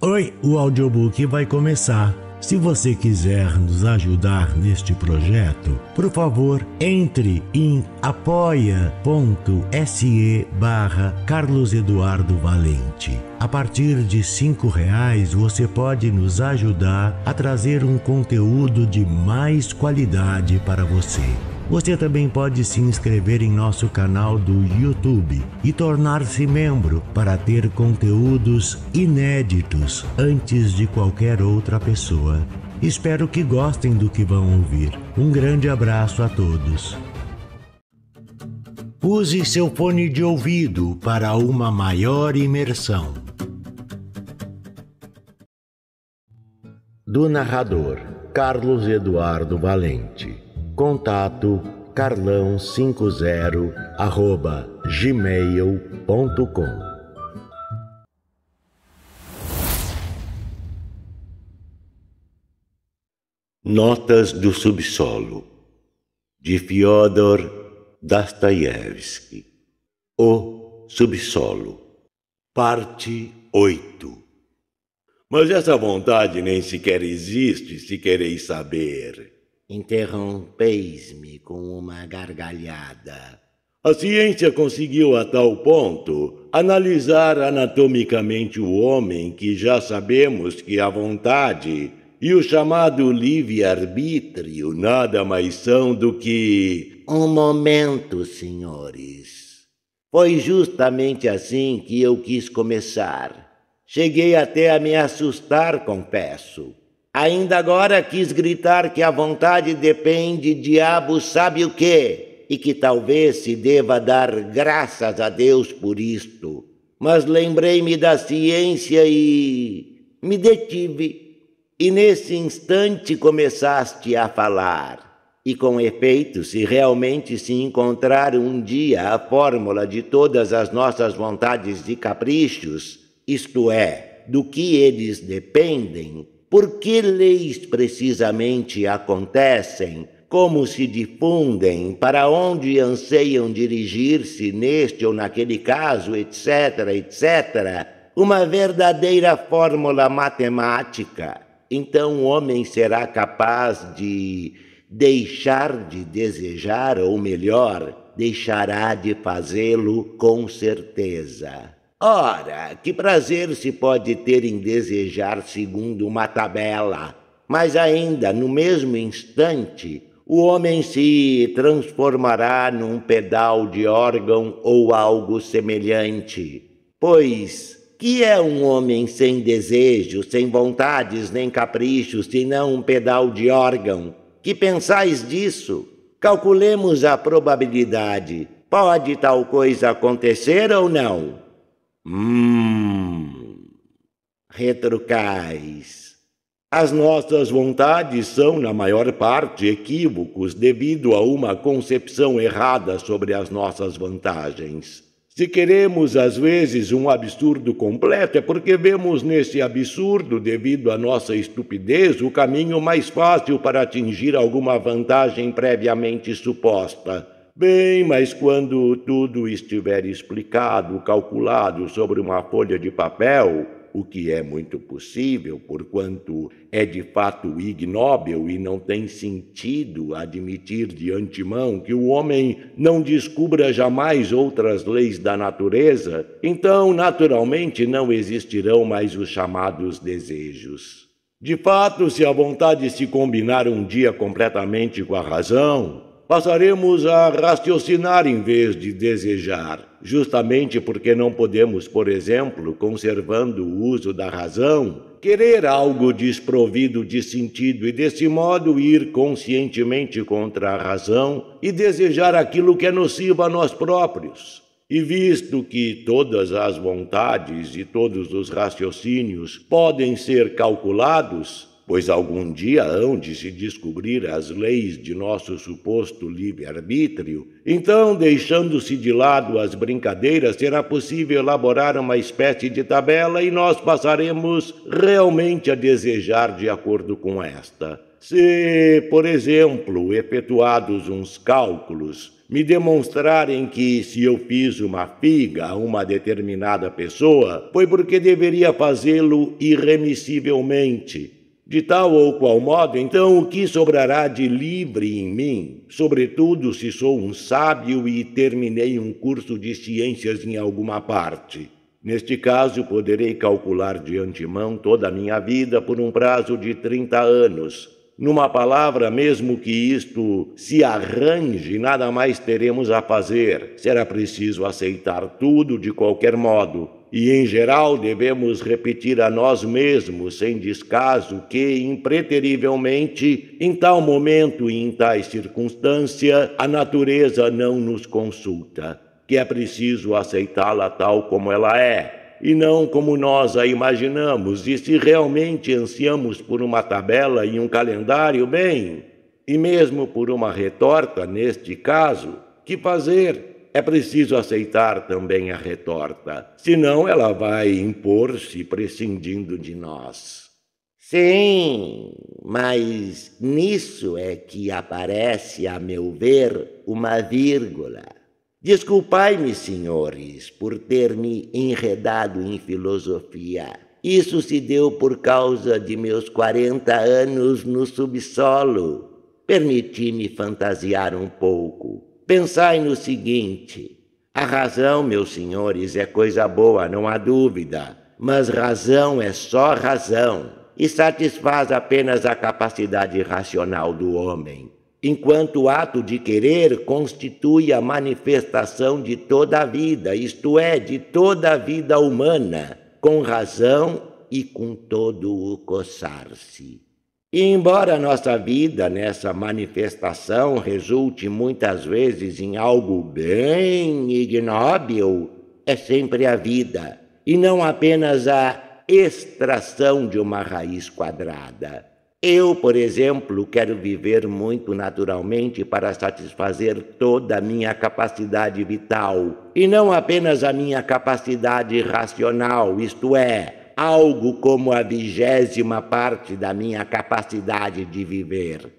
Oi, o audiobook vai começar. Se você quiser nos ajudar neste projeto, por favor, entre em apoia.se/Carlos Eduardo Valente. A partir de R$5 você pode nos ajudar a trazer um conteúdo de mais qualidade para você. Você também pode se inscrever em nosso canal do YouTube e tornar-se membro para ter conteúdos inéditos antes de qualquer outra pessoa. Espero que gostem do que vão ouvir. Um grande abraço a todos. Use seu fone de ouvido para uma maior imersão. Do narrador Carlos Eduardo Valente. Contato carlão50@gmail.com. Notas do Subsolo, de Fyodor Dostoiévski. O Subsolo, parte 8. Mas essa vontade nem sequer existe, se quereis saber. Interrompeis-me com uma gargalhada. A ciência conseguiu a tal ponto analisar anatomicamente o homem que já sabemos que a vontade e o chamado livre-arbítrio nada mais são do que... Um momento, senhores. Foi justamente assim que eu quis começar. Cheguei até a me assustar, confesso. Ainda agora quis gritar que a vontade depende, diabo sabe o quê, e que talvez se deva dar graças a Deus por isto. Mas lembrei-me da ciência e me detive. E nesse instante começaste a falar. E com efeito, se realmente se encontrar um dia a fórmula de todas as nossas vontades e caprichos, isto é, do que eles dependem, por que leis precisamente acontecem, como se difundem, para onde anseiam dirigir-se neste ou naquele caso, etc., etc., uma verdadeira fórmula matemática, então o homem será capaz de deixar de desejar, ou melhor, deixará de fazê-lo com certeza. Ora, que prazer se pode ter em desejar segundo uma tabela, mas ainda no mesmo instante o homem se transformará num pedal de órgão ou algo semelhante. Pois, que é um homem sem desejo, sem vontades nem caprichos, senão um pedal de órgão? Que pensais disso? Calculemos a probabilidade. Pode tal coisa acontecer ou não? Retrucais. As nossas vontades são, na maior parte, equívocos devido a uma concepção errada sobre as nossas vantagens. Se queremos, às vezes, um absurdo completo, é porque vemos nesse absurdo, devido à nossa estupidez, o caminho mais fácil para atingir alguma vantagem previamente suposta. Bem, mas quando tudo estiver explicado, calculado sobre uma folha de papel, o que é muito possível, porquanto é de fato ignóbil e não tem sentido admitir de antemão que o homem não descubra jamais outras leis da natureza, então, naturalmente, não existirão mais os chamados desejos. De fato, se a vontade se combinar um dia completamente com a razão, passaremos a raciocinar em vez de desejar, justamente porque não podemos, por exemplo, conservando o uso da razão, querer algo desprovido de sentido e, desse modo, ir conscientemente contra a razão e desejar aquilo que é nocivo a nós próprios. E visto que todas as vontades e todos os raciocínios podem ser calculados, pois algum dia hão de se descobrir as leis de nosso suposto livre-arbítrio, então, deixando-se de lado as brincadeiras, será possível elaborar uma espécie de tabela e nós passaremos realmente a desejar de acordo com esta. Se, por exemplo, efetuados uns cálculos, me demonstrarem que, se eu fiz uma figa a uma determinada pessoa, foi porque deveria fazê-lo irremissivelmente. De tal ou qual modo, então, o que sobrará de livre em mim, sobretudo se sou um sábio e terminei um curso de ciências em alguma parte? Neste caso, poderei calcular de antemão toda a minha vida por um prazo de 30 anos. Numa palavra, mesmo que isto se arranje, nada mais teremos a fazer. Será preciso aceitar tudo de qualquer modo. E, em geral, devemos repetir a nós mesmos, sem descaso, que, impreterivelmente, em tal momento e em tais circunstância, a natureza não nos consulta, que é preciso aceitá-la tal como ela é, e não como nós a imaginamos, e se realmente ansiamos por uma tabela e um calendário, bem, e mesmo por uma retorta neste caso, que fazer? É preciso aceitar também a retorta, senão ela vai impor-se prescindindo de nós. Sim, mas nisso é que aparece, a meu ver, uma vírgula. Desculpai-me, senhores, por ter me enredado em filosofia. Isso se deu por causa de meus 40 anos no subsolo. Permiti-me fantasiar um pouco. Pensai no seguinte: a razão, meus senhores, é coisa boa, não há dúvida, mas razão é só razão e satisfaz apenas a capacidade racional do homem, enquanto o ato de querer constitui a manifestação de toda a vida, isto é, de toda a vida humana, com razão e com todo o coçar-se. E embora nossa vida nessa manifestação resulte muitas vezes em algo bem ignóbil, é sempre a vida, e não apenas a extração de uma raiz quadrada. Eu, por exemplo, quero viver muito naturalmente para satisfazer toda a minha capacidade vital, e não apenas a minha capacidade racional, isto é, algo como a 20ª parte da minha capacidade de viver.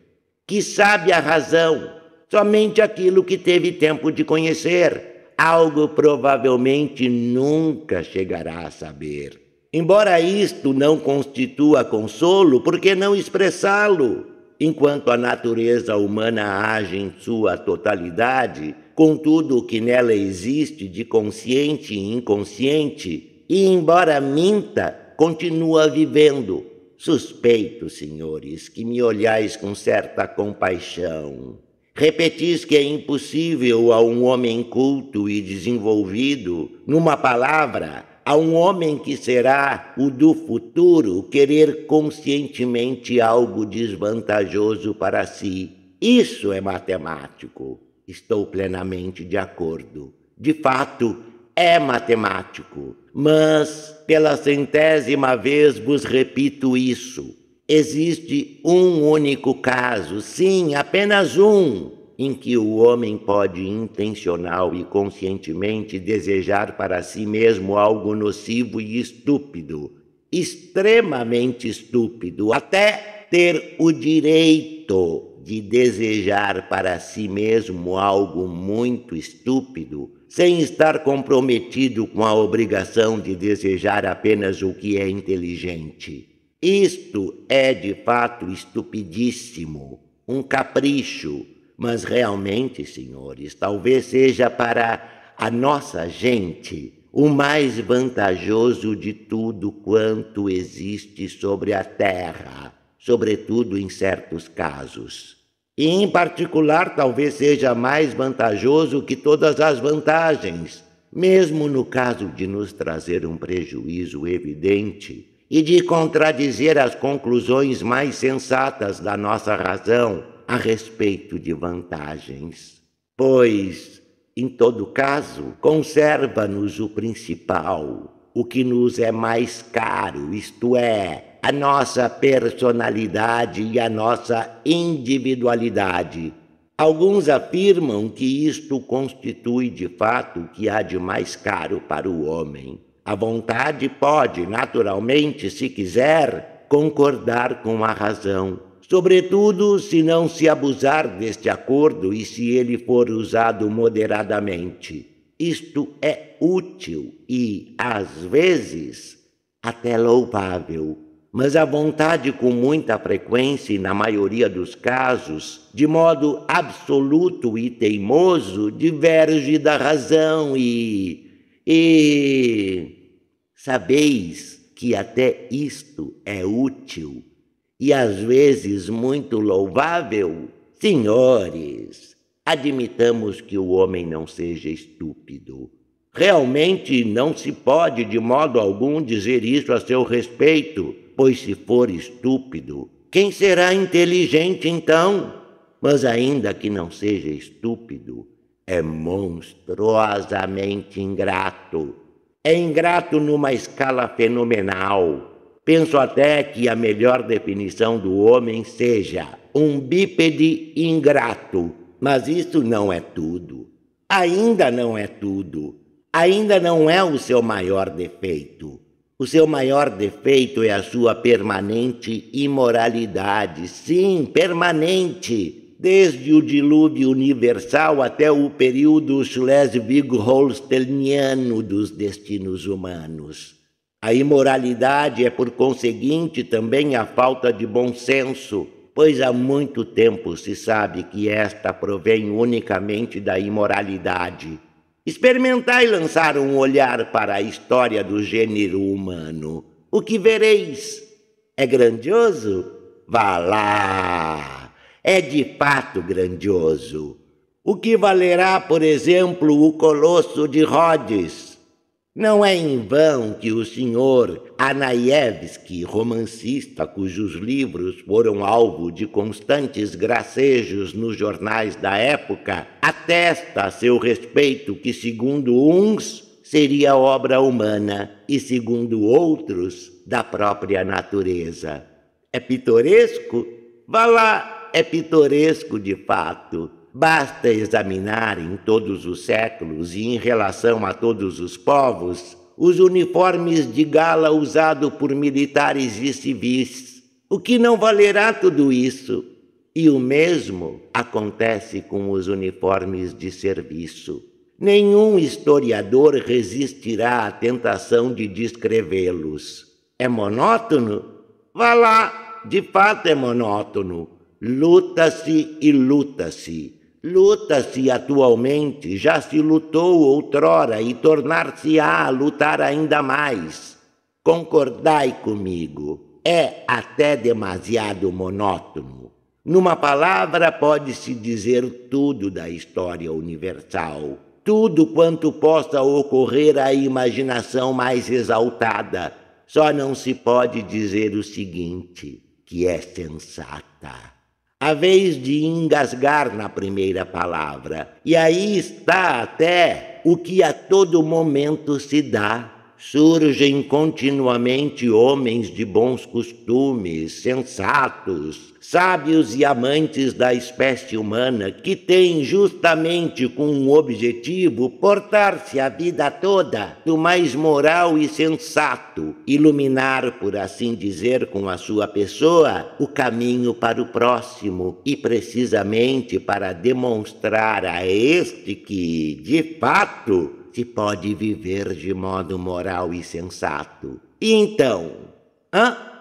Que sabe a razão? Somente aquilo que teve tempo de conhecer. Algo provavelmente nunca chegará a saber. Embora isto não constitua consolo, por que não expressá-lo? Enquanto a natureza humana age em sua totalidade, com tudo o que nela existe de consciente e inconsciente, e, embora minta, continua vivendo. Suspeito, senhores, que me olhais com certa compaixão. Repetis que é impossível a um homem culto e desenvolvido, numa palavra, a um homem que será o do futuro, querer conscientemente algo desvantajoso para si. Isso é matemático. Estou plenamente de acordo. De fato, é matemático, mas pela 100ª vez vos repito isso. Existe um único caso, sim, apenas um, em que o homem pode intencional e conscientemente desejar para si mesmo algo nocivo e estúpido, extremamente estúpido, até ter o direito de desejar para si mesmo algo muito estúpido, sem estar comprometido com a obrigação de desejar apenas o que é inteligente. Isto é, de fato, estupidíssimo, um capricho, mas realmente, senhores, talvez seja para a nossa gente o mais vantajoso de tudo quanto existe sobre a terra, sobretudo em certos casos. E, em particular, talvez seja mais vantajoso que todas as vantagens, mesmo no caso de nos trazer um prejuízo evidente e de contradizer as conclusões mais sensatas da nossa razão a respeito de vantagens. Pois, em todo caso, conserva-nos o principal, o que nos é mais caro, isto é, a nossa personalidade e a nossa individualidade. Alguns afirmam que isto constitui de fato o que há de mais caro para o homem. A vontade pode, naturalmente, se quiser, concordar com a razão, sobretudo se não se abusar deste acordo e se ele for usado moderadamente. Isto é útil e, às vezes, até louvável. Mas a vontade, com muita frequência e na maioria dos casos, de modo absoluto e teimoso, diverge da razão e sabeis que até isto é útil e às vezes muito louvável? Senhores, admitamos que o homem não seja estúpido. Realmente não se pode de modo algum dizer isso a seu respeito, pois se for estúpido, quem será inteligente então? Mas ainda que não seja estúpido, é monstruosamente ingrato. É ingrato numa escala fenomenal. Penso até que a melhor definição do homem seja um bípede ingrato. Mas isso não é tudo. Ainda não é tudo. Ainda não é o seu maior defeito. O seu maior defeito é a sua permanente imoralidade. Sim, permanente. Desde o dilúvio universal até o período Schleswig-Holsteiniano dos destinos humanos. A imoralidade é, por conseguinte, também a falta de bom senso, pois há muito tempo se sabe que esta provém unicamente da imoralidade. Experimentai lançar um olhar para a história do gênero humano. O que vereis? É grandioso? Vá lá! É de fato grandioso. O que valerá, por exemplo, o Colosso de Rhodes? Não é em vão que o senhor Anaevsky, romancista cujos livros foram alvo de constantes gracejos nos jornais da época, atesta a seu respeito que, segundo uns, seria obra humana e, segundo outros, da própria natureza. É pitoresco? Vá lá! É pitoresco de fato. Basta examinar em todos os séculos e em relação a todos os povos os uniformes de gala usados por militares e civis. O que não valerá tudo isso? E o mesmo acontece com os uniformes de serviço. Nenhum historiador resistirá à tentação de descrevê-los. É monótono? Vá lá, de fato é monótono. Luta-se e luta-se. Luta-se atualmente, já se lutou outrora e tornar-se-á a lutar ainda mais. Concordai comigo, é até demasiado monótono. Numa palavra pode-se dizer tudo da história universal, tudo quanto possa ocorrer à imaginação mais exaltada. Só não se pode dizer o seguinte, que é sensata. A vez de engasgar na primeira palavra. E aí está até o que a todo momento se dá. Surgem continuamente homens de bons costumes, sensatos, sábios e amantes da espécie humana, que têm justamente com um objetivo portar-se a vida toda do mais moral e sensato, iluminar, por assim dizer, com a sua pessoa, o caminho para o próximo, e precisamente para demonstrar a este que, de fato, se pode viver de modo moral e sensato. E então,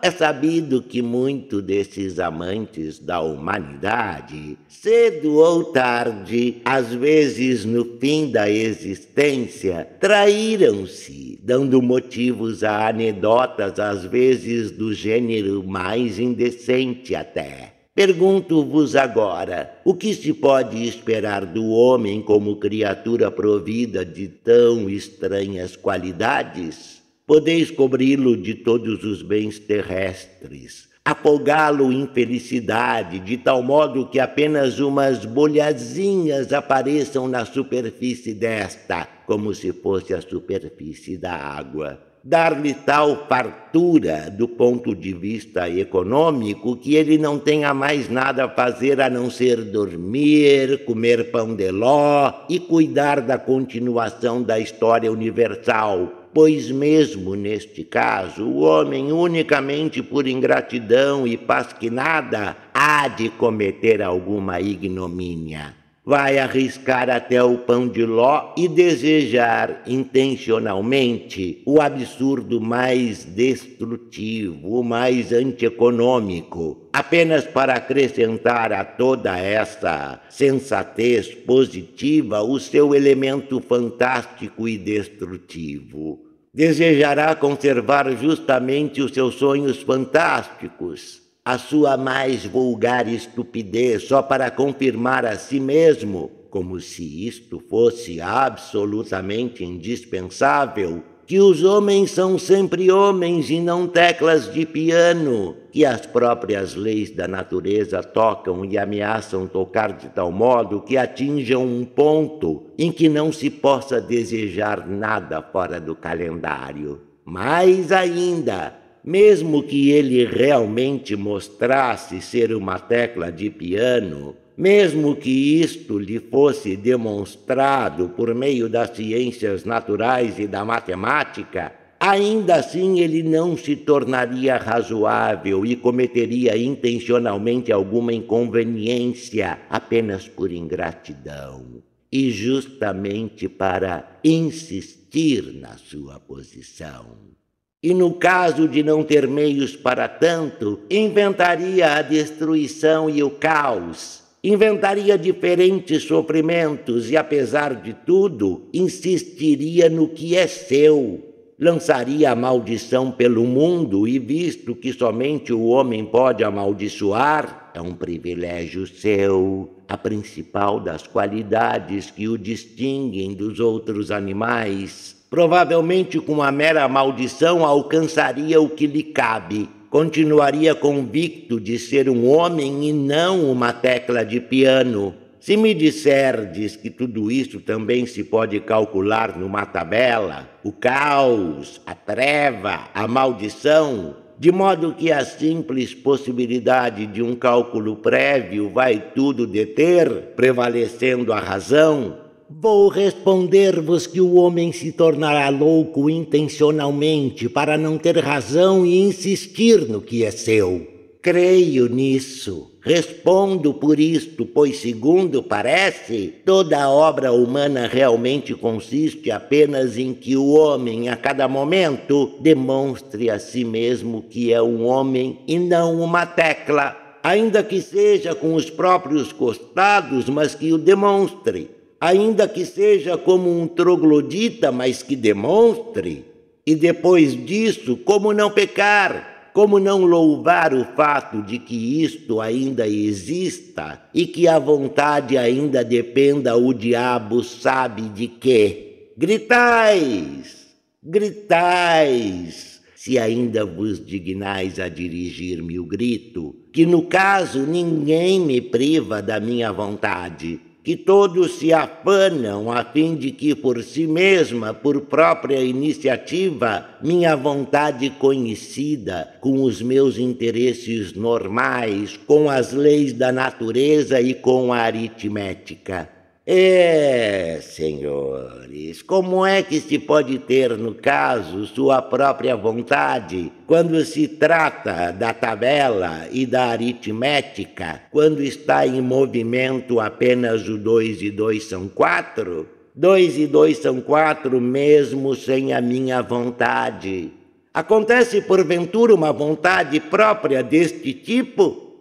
é sabido que muitos desses amantes da humanidade, cedo ou tarde, às vezes no fim da existência, traíram-se, dando motivos a anedotas, às vezes do gênero mais indecente até. Pergunto-vos agora, o que se pode esperar do homem como criatura provida de tão estranhas qualidades? Podeis cobri-lo de todos os bens terrestres, afogá-lo em felicidade, de tal modo que apenas umas bolhazinhas apareçam na superfície desta, como se fosse a superfície da água. Dar-lhe tal fartura do ponto de vista econômico que ele não tenha mais nada a fazer a não ser dormir, comer pão de ló e cuidar da continuação da história universal, pois mesmo neste caso o homem, unicamente por ingratidão e pasquinada, há de cometer alguma ignomínia. Vai arriscar até o pão de ló e desejar intencionalmente o absurdo mais destrutivo, o mais antieconômico, apenas para acrescentar a toda essa sensatez positiva o seu elemento fantástico e destrutivo. Desejará conservar justamente os seus sonhos fantásticos, a sua mais vulgar estupidez, só para confirmar a si mesmo, como se isto fosse absolutamente indispensável, que os homens são sempre homens e não teclas de piano, que as próprias leis da natureza tocam e ameaçam tocar de tal modo que atinjam um ponto em que não se possa desejar nada fora do calendário. Mais ainda, mesmo que ele realmente mostrasse ser uma tecla de piano, mesmo que isto lhe fosse demonstrado por meio das ciências naturais e da matemática, ainda assim ele não se tornaria razoável e cometeria intencionalmente alguma inconveniência apenas por ingratidão e justamente para insistir na sua posição. E no caso de não ter meios para tanto, inventaria a destruição e o caos, inventaria diferentes sofrimentos e, apesar de tudo, insistiria no que é seu. Lançaria a maldição pelo mundo e, visto que somente o homem pode amaldiçoar, é um privilégio seu, a principal das qualidades que o distinguem dos outros animais. Provavelmente com a mera maldição alcançaria o que lhe cabe. Continuaria convicto de ser um homem e não uma tecla de piano. Se me disserdes que tudo isso também se pode calcular numa tabela, o caos, a treva, a maldição, de modo que a simples possibilidade de um cálculo prévio vai tudo deter, prevalecendo a razão, vou responder-vos que o homem se tornará louco intencionalmente para não ter razão e insistir no que é seu. Creio nisso. Respondo por isto, pois, segundo parece, toda a obra humana realmente consiste apenas em que o homem, a cada momento, demonstre a si mesmo que é um homem e não uma tecla, ainda que seja com os próprios costados, mas que o demonstre. Ainda que seja como um troglodita, mas que demonstre. E depois disso, como não pecar? Como não louvar o fato de que isto ainda exista e que a vontade ainda dependa o diabo sabe de quê? Gritais! Gritais! Se ainda vos dignais a dirigir-me o grito, que no caso ninguém me priva da minha vontade, que todos se afanam a fim de que por si mesma, por própria iniciativa, minha vontade conhecida, com os meus interesses normais, com as leis da natureza e com a aritmética. Senhores, como é que se pode ter, no caso, sua própria vontade, quando se trata da tabela e da aritmética, quando está em movimento apenas o 2 e 2 são 4? 2 e 2 são 4 mesmo sem a minha vontade. Acontece, porventura, uma vontade própria deste tipo?